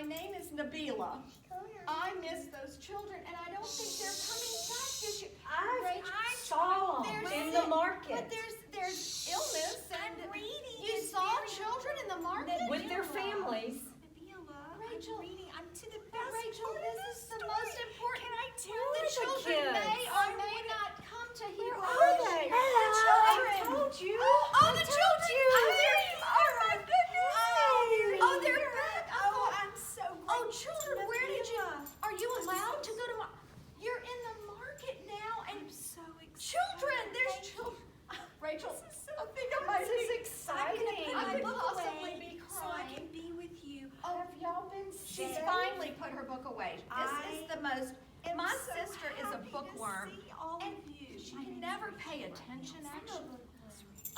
My name is Nabila. I miss those children, and I don't think they're coming back this year. I saw them in the market. But there's illness, and I'm reading. you saw children in the market? With their families. Nabila, Rachel, I'm reading. I'm to the But best Rachel, part this of is the story. most important. Can I tell The the children kids? may or may not come to hear Where our are they? children. I told you. Oh, the children! Oh, there you are. Oh, my goodness! Oh, they're back! Oh, I'm so grateful. Oh, children, where did you? Nabila. Are you allowed to go to? You're in the market now, and I'm so excited. children. There's Thank you. children. Rachel, This is so I think I might This is be. exciting. I could book possibly away be so I crying. can be with you. Oh, Have y'all been she's sick? finally put her book away. This is the most. I'm My so sister is a happy to bookworm, see all and of you. she can never pay attention. Actually.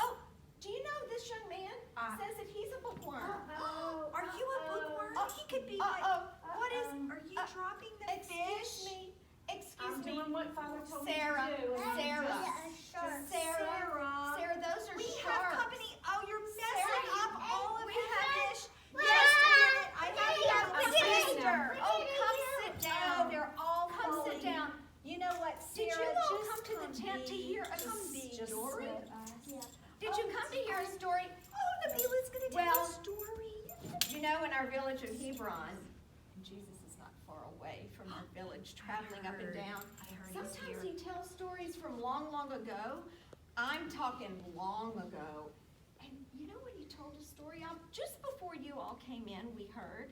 Oh, do you know this young man says that he's a bookworm? Are you a bookworm? Oh, He could be Uh like. oh. What is? Are you dropping the Excuse fish? me. Excuse I'm me. doing what Father told Sarah, me to do. Sarah, Sarah. Sarah, those are We sharks. have company. Oh, you're messing Sarah, up all of we the have- fish. Yes, I know you have We a did. sister. Oh, come sit down. They're all Come sit falling. down. You know what, Did you Sarah? all just come to the tent to hear a story? Did you come to hear a story? Oh, Nabila's going to tell Well, a story. You know, in our village of Hebron, Jesus is not far away from our village, traveling up and heard. down. I heard he's Sometimes here. he tells stories from long, long ago. I'm talking long ago. And you know when he told a story? Just before you all came in, we heard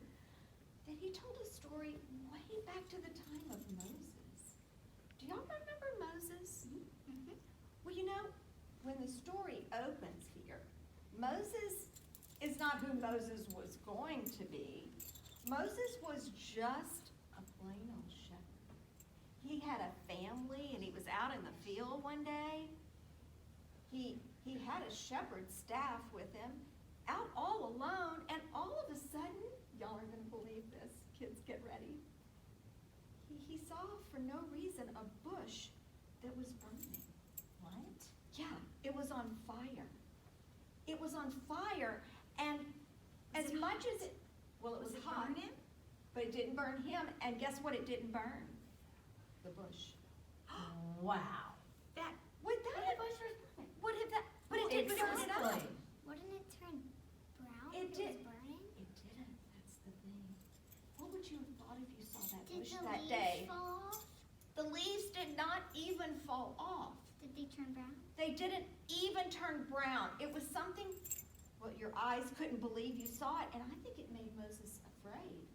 that he told a story way back to the time of Moses. Do y'all remember Moses? Mhm. Well, you know, when the story opens here, Moses is not who Moses was going to be. Moses was just a plain old shepherd. He had a family, and he was out in the field one day. He had a shepherd's staff with him, out all alone, and all of a sudden, y'all are going to believe this, kids, get ready. He saw for no reason a bush that was burning. What? Yeah, it was on fire. It was on fire, and as much as it, well, it was hot, burn him? but it didn't burn him, and guess what it didn't burn? The bush. Wow. That Would that have, would have that, but it didn't burn it up. Exactly. Wouldn't it turn brown It if did. was burning? It didn't, that's the thing. What would you have thought if you saw that Did bush the that leaves day? fall off? The leaves did not even fall off. Did they turn brown? They didn't even turn brown. It was something, well, your eyes couldn't believe you saw it, and I think it made Moses afraid.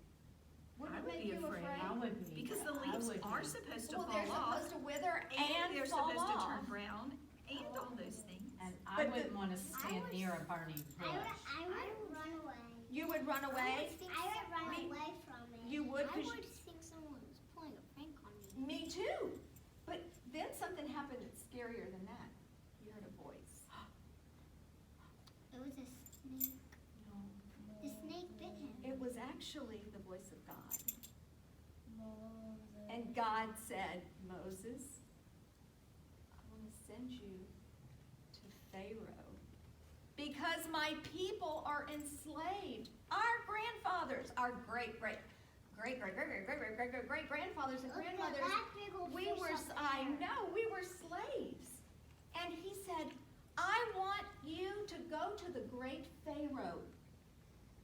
Wouldn't I it would make be you afraid. I would be. because the I leaves would are be. supposed to Well, they're fall off, supposed to wither and they're fall supposed to off. turn brown, and all those things. And I But wouldn't the- want to stand would- near a burning bush. I would run away. You would run away? I would run Me- away from it. You would, I 'cause would think someone was pulling a prank on me. Me too. But then something happened that's scarier than that. You heard a voice. It was a snake. The snake bit him. It was actually the voice of God. And God said, Moses, I want to send you to Pharaoh because my people are enslaved. Our grandfathers, our great grandfathers and Look at grandmothers, that big old we fish were, up I there. know, we were slaves. And he said, I want you to go to the great Pharaoh,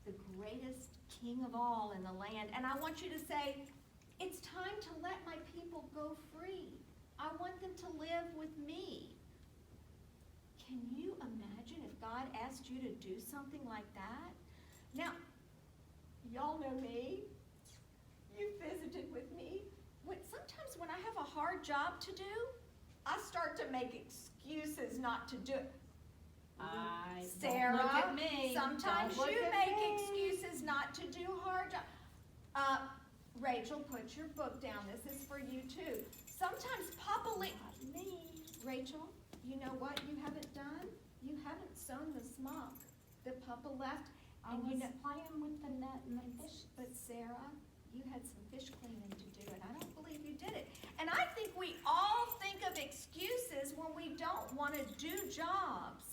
the greatest king of all in the land, and I want you to say, it's time to let my people go free. I want them to live with me. Can you imagine if God asked you to do something like that? Now, y'all know me. You visited with me. Sometimes when I have a hard job to do, I start to make excuses not to do it. Sarah, Don't look at me. sometimes Don't look you at make me. excuses not to do hard jobs. Rachel, put your book down. This is for you too. Sometimes Papa Rachel, you know what you haven't done? You haven't sewn the smock that Papa left. I And was you know, playing with the net and the fish. but Sarah, you had some fish cleaning to do, and I don't believe you did it. And I think we all think of excuses when we don't want to do jobs.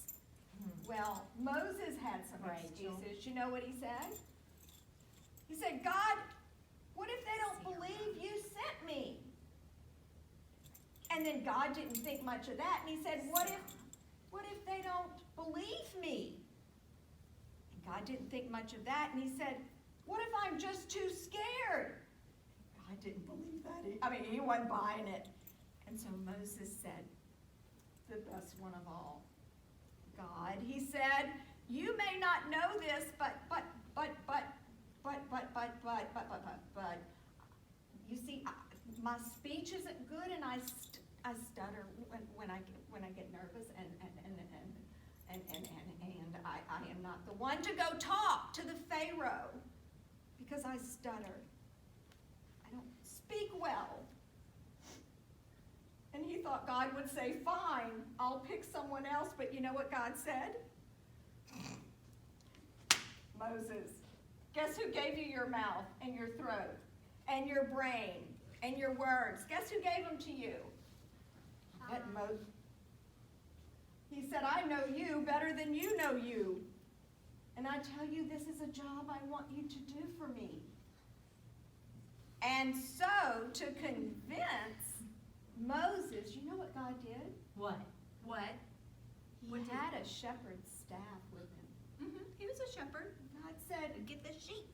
Well, Moses had some Rachel. excuses. You know what he said? He said, God, what if they don't believe you sent me? And then God didn't think much of that, and he said, what if they don't believe me? And God didn't think much of that, and he said, what if I'm just too scared? God didn't believe that. He wasn't buying it. And so Moses said, the best one of all, God, he said, you may not know this, but, you see, my speech isn't good, and I stutter when I get nervous, and I am not the one to go talk to the Pharaoh because I stutter. I don't speak well. And he thought God would say, fine, I'll pick someone else, but you know what God said? Moses, guess who gave you your mouth and your throat and your brain and your words? Guess who gave them to you? He said, I know you better than you know you. And I tell you, this is a job I want you to do for me. And so, to convince Moses, you know what God did? What? What? He had a shepherd's staff with him. He was a shepherd. God said, Get the sheep.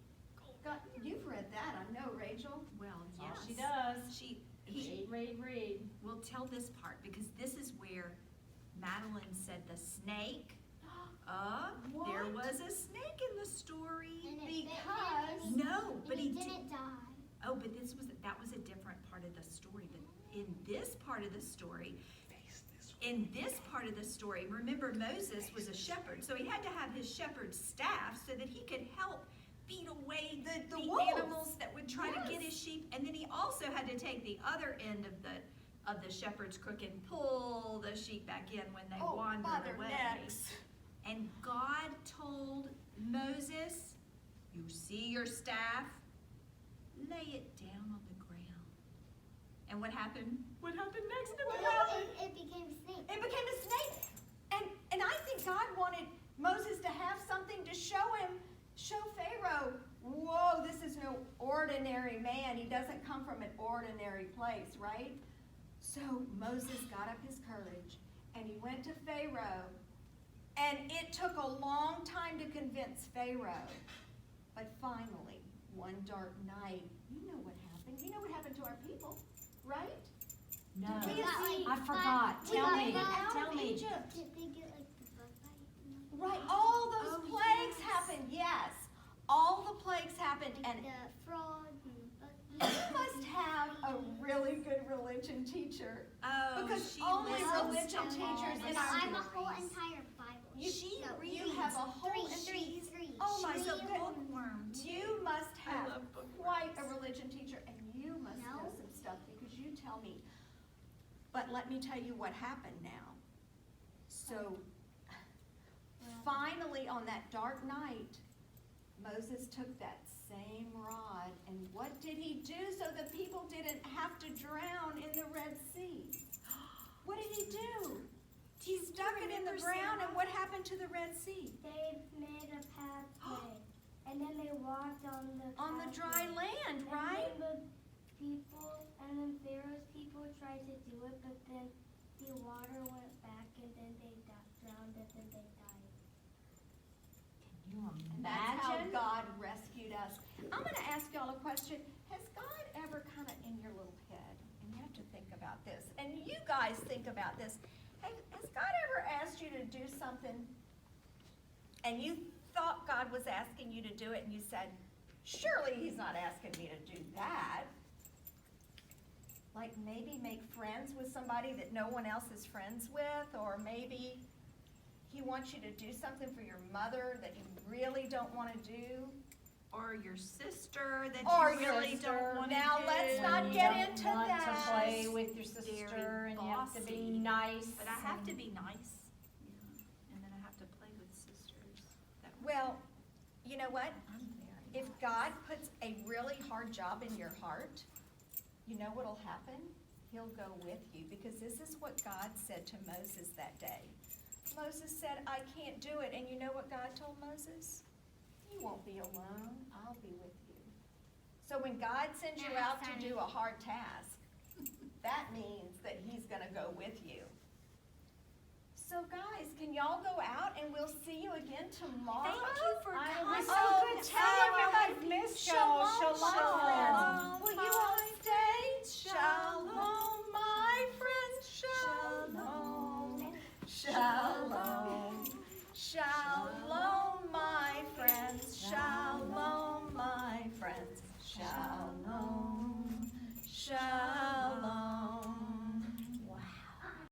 God, you've read that, I know, Rachel. Well, All yes. she does. He Read. will tell this part because this is where Madeline said the snake. There What? was a snake in the story. And it Because- bit him, No, but and he didn't die. Oh, but that was a different part of the story. But in this part of the story, remember Moses was a shepherd, so he had to have his shepherd's staff so that he could help beat away The the wolves. animals that would try to get his sheep. And then he also had to take the other end of the shepherd's crook and pull the sheep back in when they by wandered their away. necks. And God told Moses, you see your staff? Lay it down on the ground. And what happened? What happened next? It became a snake. It became a snake. And I think God wanted Moses to have something to show Pharaoh, whoa, this is no ordinary man. He doesn't come from an ordinary place, right? So Moses got up his courage, and he went to Pharaoh, and it took a long time to convince Pharaoh. But finally, one dark night, you know what happened. You know what happened to our people, right? No. We got, I forgot. we Tell got me. out Tell of me. Egypt. Did they get like the bug bite? Right, all those Oh, plagues yes. happened, yes. All the plagues happened, Like and the frog and the bug. you must have a really good religion teacher. Oh, Because she only listens religion to teachers all in the our- I have a whole stories. entire Bible. You- She So, reads. You have a whole, and three. oh my, She's so a good. bookworm too. You must I have love bookworms. quite a religion teacher, and you must know No. some stuff, because you tell me. But let me tell you what happened now. So, finally, on that dark night, Moses took that same rod, and what did he do so the people didn't have to drown in the Red Sea? What did he do? He stuck it in the ground, and what happened to the Red Sea? They made a pathway, and then they walked on the On the dry pathway. land, right? And then Pharaoh's people tried to do it, but then the water went back, and then they drowned, and then they died. Can you And that's how imagine? God rescued us. I'm going to ask y'all a question. Has God ever kind of in your little head, and you have to think about this, and you guys think about this, has God ever asked you to do something, and you thought God was asking you to do it, and you said, surely he's not asking me to do that? Like maybe make friends with somebody that no one else is friends with, or maybe he wants you to do something for your mother that you really don't want to do. Or your sister that Or you your really sister. don't want to Now, do. let's not When you get don't into want that. to play with your Very sister, and you have to be bossy. nice. But I have to and- be nice. Yeah. And then I have to play with sisters. Well, you know what? I'm very If God puts a really hard job in your heart, you know what'll happen? He'll go with you, because this is what God said to Moses that day. Moses said, I can't do it. And you know what God told Moses? You won't be alone. I'll be with you. So when God sends you Now, out to Sonny. do a hard task, that means that he's gonna go with you. So guys, can y'all go out and we'll see you again tomorrow? Thank you for It coming. was so Oh, good tell seeing everybody. everybody. Miss Shalom, y'all. shalom, friends. Will you all my stay? Shalom, my friends. Shalom. Shalom. Shalom, my friends. Shalom, my friends. Shalom. Shalom.